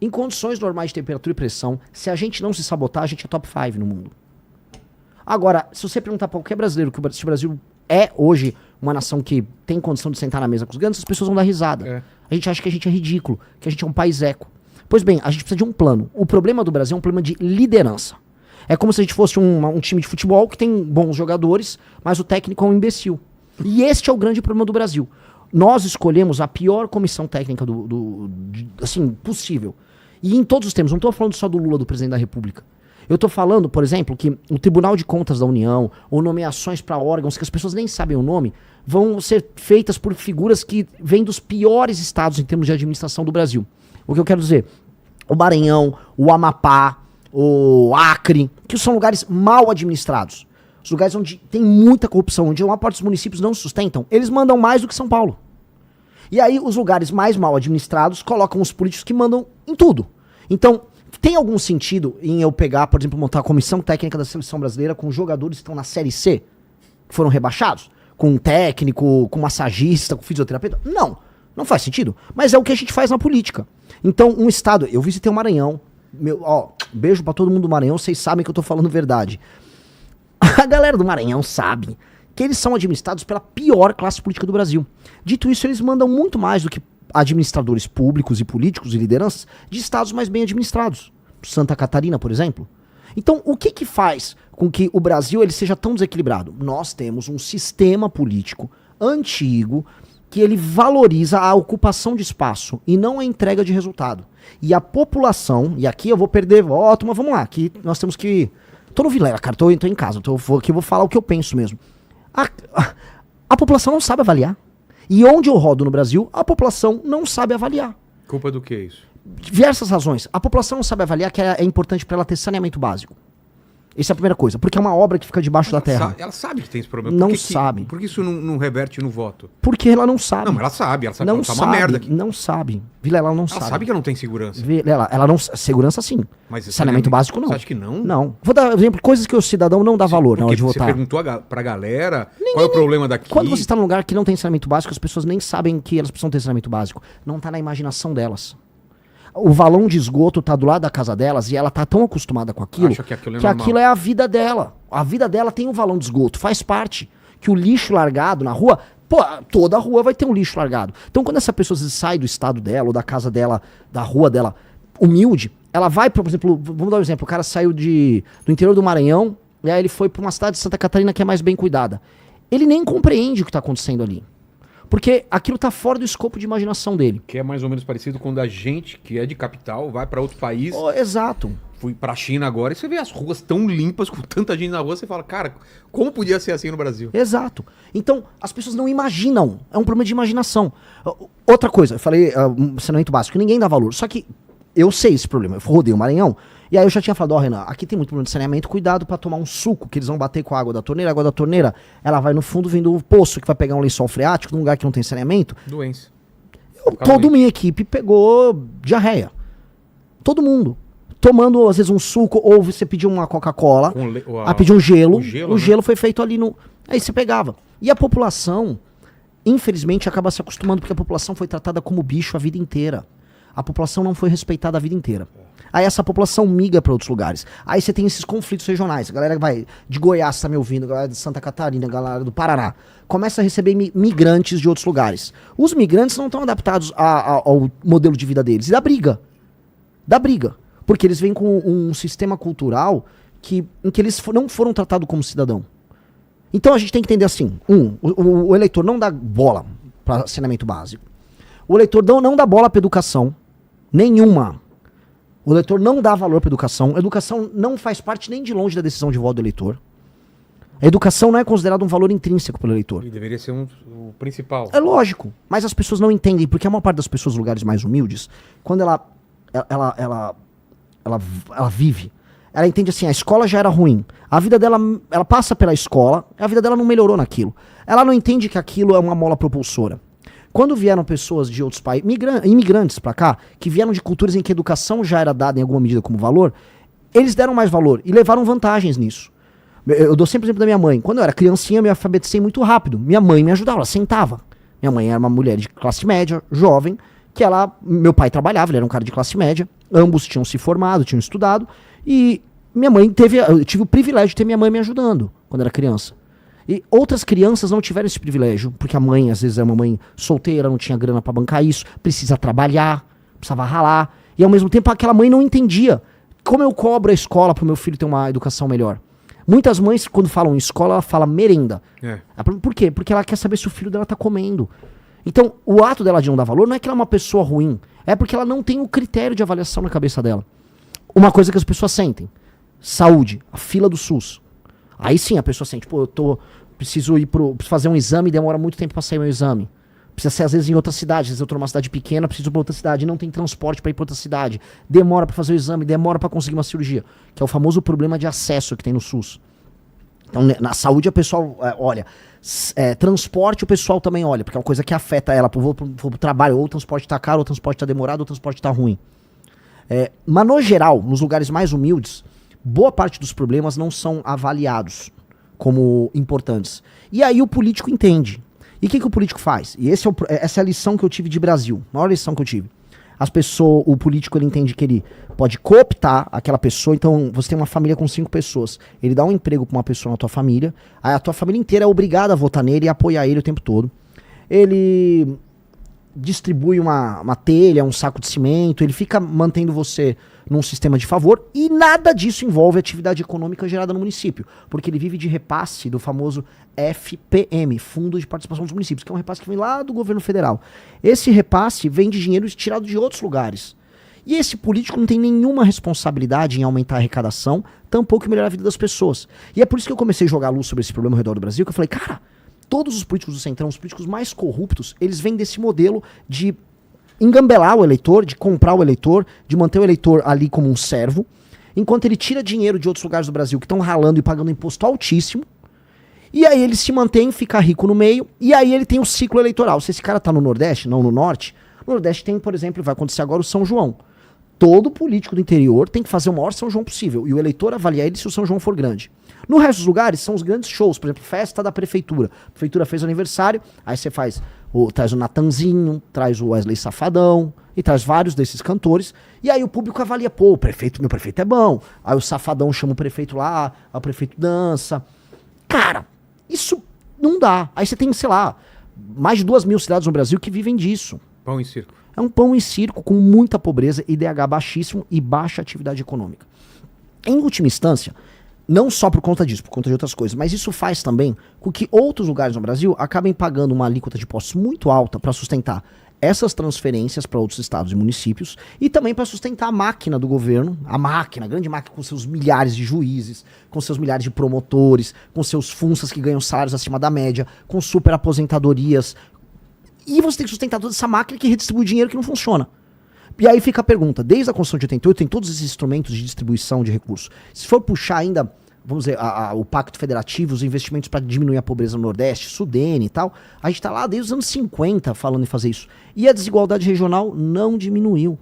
Em condições normais de temperatura e pressão, se a gente não se sabotar, a gente é top 5 no mundo. Agora, se você perguntar para qualquer brasileiro se o Brasil é hoje uma nação que tem condição de sentar na mesa com os grandes, as pessoas vão dar risada. A gente acha que a gente é ridículo, que a gente é um país eco. Pois bem, a gente precisa de um plano. O problema do Brasil é um problema de liderança. É como se a gente fosse um time de futebol que tem bons jogadores, mas o técnico é um imbecil. E este é o grande problema do Brasil. Nós escolhemos a pior comissão técnica assim, possível. E em todos os termos, não estou falando só do Lula, do presidente da República. Eu estou falando, por exemplo, que o Tribunal de Contas da União, ou nomeações para órgãos que as pessoas nem sabem o nome, vão ser feitas por figuras que vêm dos piores estados em termos de administração do Brasil. O que eu quero dizer? O Maranhão, o Amapá, o Acre, que são lugares mal administrados. Os lugares onde tem muita corrupção, onde uma parte dos municípios não se sustentam, eles mandam mais do que São Paulo. E aí os lugares mais mal administrados colocam os políticos que mandam em tudo. Então, tem algum sentido em eu pegar, por exemplo, montar a comissão técnica da seleção brasileira com jogadores que estão na Série C, que foram rebaixados? Com um técnico, com massagista, com fisioterapeuta? Não, não faz sentido. Mas é o que a gente faz na política. Então, um estado... Eu visitei o Maranhão. Beijo pra todo mundo do Maranhão, vocês sabem que eu tô falando verdade. A galera do Maranhão sabe que eles são administrados pela pior classe política do Brasil. Dito isso, eles mandam muito mais do que administradores públicos e políticos e lideranças de estados mais bem administrados. Santa Catarina, por exemplo. Então, o que faz com que o Brasil ele seja tão desequilibrado? Nós temos um sistema político antigo que ele valoriza a ocupação de espaço e não a entrega de resultado. E a população, e aqui eu vou perder voto, mas vamos lá, aqui nós temos que... Tô no Vilela, cara, tô em casa, aqui eu vou falar o que eu penso mesmo. A população não sabe avaliar. E onde eu rodo no Brasil, a população não sabe avaliar. Culpa do que isso? Diversas razões. A população não sabe avaliar que é importante para ela ter saneamento básico. Essa é a primeira coisa, porque é uma obra que fica debaixo da terra. Ela sabe que tem esse problema. Não sabe. Por que isso não reverte no voto? Porque ela não sabe. Não, mas ela sabe Não que tá sabe, uma merda aqui. não sabe. Vilela, ela não sabe. Ela sabe que ela não tem segurança. Ela não... Segurança sim. Mas saneamento básico não. Você acha que não? Não. Vou dar exemplo, coisas que o cidadão não dá valor na hora de votar. Você perguntou pra galera qual é o problema daqui. Quando você está num lugar que não tem saneamento básico, as pessoas nem sabem que elas precisam ter saneamento básico. Não tá na imaginação delas. O valão de esgoto tá do lado da casa delas e ela tá tão acostumada com aquilo que aquilo é a vida dela. A vida dela tem um valão de esgoto, faz parte. Que o lixo largado na rua, toda a rua vai ter um lixo largado. Então quando essa pessoa sai do estado dela, ou da casa dela, da rua dela, humilde, ela vai, por exemplo, vamos dar um exemplo, o cara saiu do interior do Maranhão, e aí ele foi pra uma cidade de Santa Catarina que é mais bem cuidada. Ele nem compreende o que tá acontecendo ali. Porque aquilo tá fora do escopo de imaginação dele. Que é mais ou menos parecido quando a gente, que é de capital, vai pra outro país. Exato. Fui pra China agora e você vê as ruas tão limpas, com tanta gente na rua, você fala, cara, como podia ser assim no Brasil? Exato. Então, as pessoas não imaginam. É um problema de imaginação. Outra coisa, eu falei saneamento básico, ninguém dá valor. Só que eu sei esse problema. Eu rodei o Maranhão, e aí eu já tinha falado, Renan, aqui tem muito problema de saneamento, cuidado pra tomar um suco, que eles vão bater com a água da torneira, ela vai no fundo vindo do poço, que vai pegar um lençol freático, num lugar que não tem saneamento. Doença. Toda minha equipe pegou diarreia. Todo mundo. Tomando, às vezes, um suco, ou você pediu uma Coca-Cola, pediu um gelo. O gelo foi feito ali no... Aí você pegava. E a população, infelizmente, acaba se acostumando, porque a população foi tratada como bicho a vida inteira. A população não foi respeitada a vida inteira. Aí essa população migra para outros lugares. Aí você tem esses conflitos regionais. A galera vai de Goiás, tá me ouvindo, a galera de Santa Catarina, a galera do Paraná. Começa a receber migrantes de outros lugares. Os migrantes não estão adaptados ao modelo de vida deles. E dá briga. Dá briga. Porque eles vêm com um sistema cultural em que eles não foram tratados como cidadão. Então a gente tem que entender assim. O eleitor não dá bola para saneamento básico. O eleitor não dá bola para educação. Nenhuma. O eleitor não dá valor para educação. A educação não faz parte nem de longe da decisão de voto do eleitor. A educação não é considerada um valor intrínseco pelo eleitor. E deveria ser o principal. É lógico. Mas as pessoas não entendem, porque a maior parte das pessoas, nos lugares mais humildes, quando ela vive, ela entende assim, a escola já era ruim. A vida dela, ela passa pela escola, a vida dela não melhorou naquilo. Ela não entende que aquilo é uma mola propulsora. Quando vieram pessoas de outros países, imigrantes pra cá, que vieram de culturas em que a educação já era dada em alguma medida como valor, eles deram mais valor e levaram vantagens nisso. Eu dou sempre o exemplo da minha mãe. Quando eu era criancinha, eu me alfabetizei muito rápido. Minha mãe me ajudava, ela sentava. Minha mãe era uma mulher de classe média, jovem, que meu pai trabalhava, ele era um cara de classe média, ambos tinham se formado, tinham estudado, e minha mãe eu tive o privilégio de ter minha mãe me ajudando quando era criança. E outras crianças não tiveram esse privilégio, porque a mãe, às vezes, é uma mãe solteira, não tinha grana pra bancar isso, precisa trabalhar, precisava ralar, e ao mesmo tempo aquela mãe não entendia como eu cobro a escola pro meu filho ter uma educação melhor. Muitas mães, quando falam em escola, ela fala merenda. Por quê? Porque ela quer saber se o filho dela tá comendo. Então, o ato dela de não dar valor não é que ela é uma pessoa ruim, é porque ela não tem o critério de avaliação na cabeça dela. Uma coisa que as pessoas sentem: saúde, a fila do SUS. Aí sim a pessoa sente, pô, preciso fazer um exame, demora muito tempo pra sair meu exame. Precisa ser às vezes em outra cidade, às vezes eu tô numa cidade pequena, preciso ir pra outra cidade, não tem transporte pra ir pra outra cidade, demora pra fazer o exame, demora pra conseguir uma cirurgia, que é o famoso problema de acesso que tem no SUS. Então, na saúde, a pessoa olha. Transporte, o pessoal também olha, porque é uma coisa que afeta ela. Vou pro trabalho, ou o transporte tá caro, ou o transporte tá demorado, ou o transporte tá ruim. Mas, no geral, nos lugares mais humildes, boa parte dos problemas não são avaliados como importantes. E aí o político entende. E o que o político faz? E essa é a lição que eu tive de Brasil. A maior lição que eu tive. O político, ele entende que ele pode cooptar aquela pessoa. Então, você tem uma família com 5 pessoas. Ele dá um emprego pra uma pessoa na tua família. Aí a tua família inteira é obrigada a votar nele e apoiar ele o tempo todo. Ele distribui uma telha, um saco de cimento. Ele fica mantendo você num sistema de favor. E nada disso envolve atividade econômica gerada no município. Porque ele vive de repasse do famoso FPM, Fundo de Participação dos Municípios, que é um repasse que vem lá do governo federal. Esse repasse vem de dinheiro tirado de outros lugares. E esse político não tem nenhuma responsabilidade em aumentar a arrecadação, tampouco em melhorar a vida das pessoas. E é por isso que eu comecei a jogar luz sobre esse problema ao redor do Brasil, que eu falei, cara, todos os políticos do Centrão, os políticos mais corruptos, eles vêm desse modelo de engambelar o eleitor, de comprar o eleitor, de manter o eleitor ali como um servo, enquanto ele tira dinheiro de outros lugares do Brasil que estão ralando e pagando imposto altíssimo. E aí ele se mantém, fica rico no meio, e aí ele tem o ciclo eleitoral. Se esse cara tá no Nordeste, não no Norte, no Nordeste tem, por exemplo, vai acontecer agora o São João. Todo político do interior tem que fazer o maior São João possível, e o eleitor avalia ele se o São João for grande. No resto dos lugares, são os grandes shows, por exemplo, festa da prefeitura. A prefeitura fez o aniversário, aí você traz o Natanzinho, traz o Wesley Safadão, e traz vários desses cantores, e aí o público avalia, pô, meu prefeito é bom. Aí o Safadão chama o prefeito lá, aí o prefeito dança. Cara, isso não dá. Aí você tem, sei lá, mais de 2.000 cidades no Brasil que vivem disso. Pão e circo. É um pão e circo com muita pobreza, IDH baixíssimo e baixa atividade econômica. Em última instância, não só por conta disso, por conta de outras coisas, mas isso faz também com que outros lugares no Brasil acabem pagando uma alíquota de impostos muito alta para sustentar essas transferências para outros estados e municípios e também para sustentar a máquina do governo, a grande máquina com seus milhares de juízes, com seus milhares de promotores, com seus funsas que ganham salários acima da média, com super aposentadorias. E você tem que sustentar toda essa máquina que redistribui dinheiro que não funciona. E aí fica a pergunta, desde a Constituição de 88 tem todos esses instrumentos de distribuição de recursos. Se for puxar ainda, vamos dizer, o Pacto Federativo, os investimentos para diminuir a pobreza no Nordeste, Sudene e tal, a gente está lá desde os anos 50 falando em fazer isso. E a desigualdade regional não diminuiu.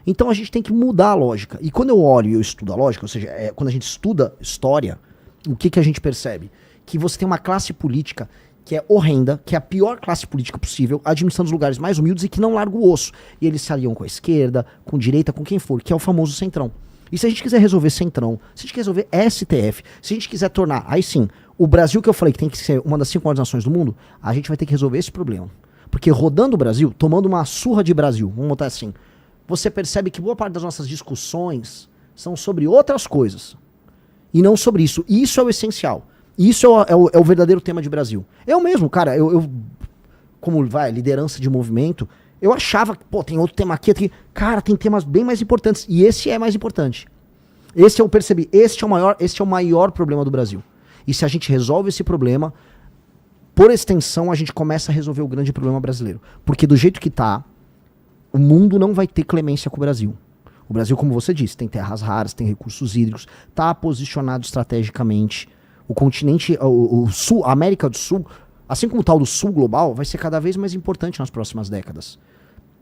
Então a gente tem que mudar a lógica. E quando eu olho e eu estudo a lógica, ou seja, quando a gente estuda história, o que a gente percebe? Que você tem uma classe política que é horrenda, que é a pior classe política possível, administrando os lugares mais humildes e que não larga o osso. E eles se aliam com a esquerda, com a direita, com quem for, que é o famoso Centrão. E se a gente quiser resolver Centrão, se a gente quiser resolver STF, se a gente quiser tornar, aí sim, o Brasil que eu falei que tem que ser uma das 5 maiores nações do mundo, a gente vai ter que resolver esse problema. Porque rodando o Brasil, tomando uma surra de Brasil, vamos botar assim, você percebe que boa parte das nossas discussões são sobre outras coisas. E não sobre isso. E isso é o essencial. Isso é o verdadeiro tema de Brasil. Eu mesmo, cara, como liderança de movimento, eu achava que, pô, tem outro tema aqui. Cara, tem temas bem mais importantes. E esse é mais importante. Esse eu percebi. Este é o maior problema do Brasil. E se a gente resolve esse problema, por extensão, a gente começa a resolver o grande problema brasileiro. Porque do jeito que tá, o mundo não vai ter clemência com o Brasil. O Brasil, como você disse, tem terras raras, tem recursos hídricos, tá posicionado estrategicamente. O continente, o Sul, a América do Sul, assim como o tal do Sul global, vai ser cada vez mais importante nas próximas décadas.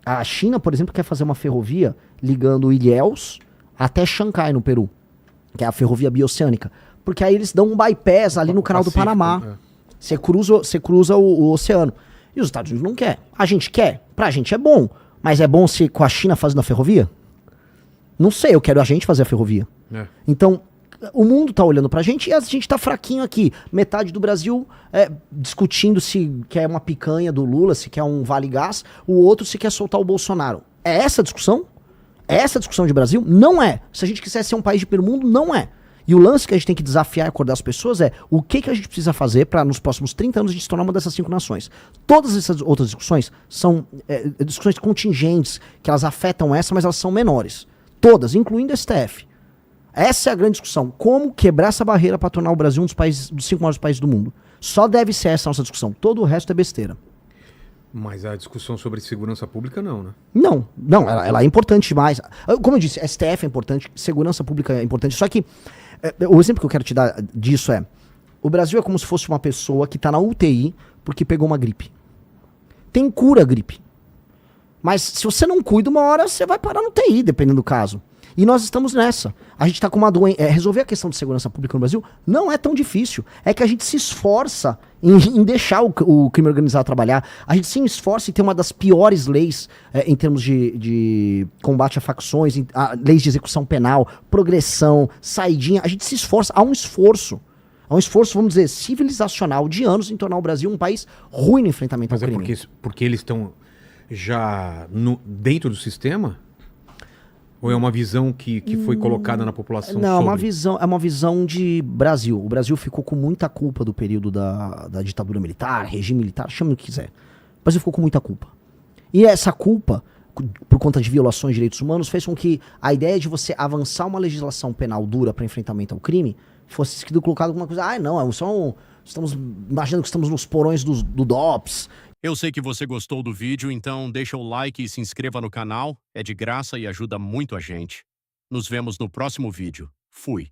A China, por exemplo, quer fazer uma ferrovia ligando Ilhéus até Xangai, no Peru, que é a ferrovia bioceânica. Porque aí eles dão um bypass ali no canal do Panamá. Você cruza o oceano. E os Estados Unidos não quer. A gente quer. Pra gente é bom. Mas é bom se com a China fazendo a ferrovia? Não sei, eu quero a gente fazer a ferrovia. Então, o mundo tá olhando pra gente e a gente tá fraquinho aqui. Metade do Brasil discutindo se quer uma picanha do Lula, se quer um Vale Gás, o outro se quer soltar o Bolsonaro. É essa a discussão? É essa a discussão de Brasil? Não é. Se a gente quiser ser um país de primeiro mundo, não é. E o lance que a gente tem que desafiar e acordar as pessoas é o que a gente precisa fazer para nos próximos 30 anos a gente se tornar uma dessas 5 nações. Todas essas outras discussões são discussões contingentes, que elas afetam essa, mas elas são menores. Todas, incluindo o STF. Essa é a grande discussão. Como quebrar essa barreira para tornar o Brasil um dos 5 maiores países do mundo. Só deve ser essa a nossa discussão. Todo o resto é besteira. Mas a discussão sobre segurança pública não, né? Não, ela é importante demais. Como eu disse, STF é importante, segurança pública é importante. Só que o exemplo que eu quero te dar disso é: o Brasil é como se fosse uma pessoa que tá na UTI porque pegou uma gripe. Tem cura a gripe. Mas se você não cuida, uma hora você vai parar no UTI, dependendo do caso. E nós estamos nessa. A gente tá com uma doença. Resolver a questão de segurança pública no Brasil não é tão difícil. É que a gente se esforça em deixar o crime organizado trabalhar. A gente se esforça em ter uma das piores leis em termos de combate a facções, leis de execução penal, progressão, saidinha. A gente se esforça. Há um esforço. Há um esforço, vamos dizer, civilizacional de anos em tornar o Brasil um país ruim no enfrentamento ao crime. Mas é porque eles estão já dentro do sistema? Ou é uma visão que foi colocada na população? Não, é uma visão de Brasil. O Brasil ficou com muita culpa do período da ditadura militar, regime militar, chame o que quiser. O Brasil ficou com muita culpa. E essa culpa, por conta de violações de direitos humanos, fez com que a ideia de você avançar uma legislação penal dura para enfrentamento ao crime fosse colocado como uma coisa, não, estamos imaginando que estamos nos porões do DOPS. Eu sei que você gostou do vídeo, então deixa o like e se inscreva no canal. É de graça e ajuda muito a gente. Nos vemos no próximo vídeo. Fui.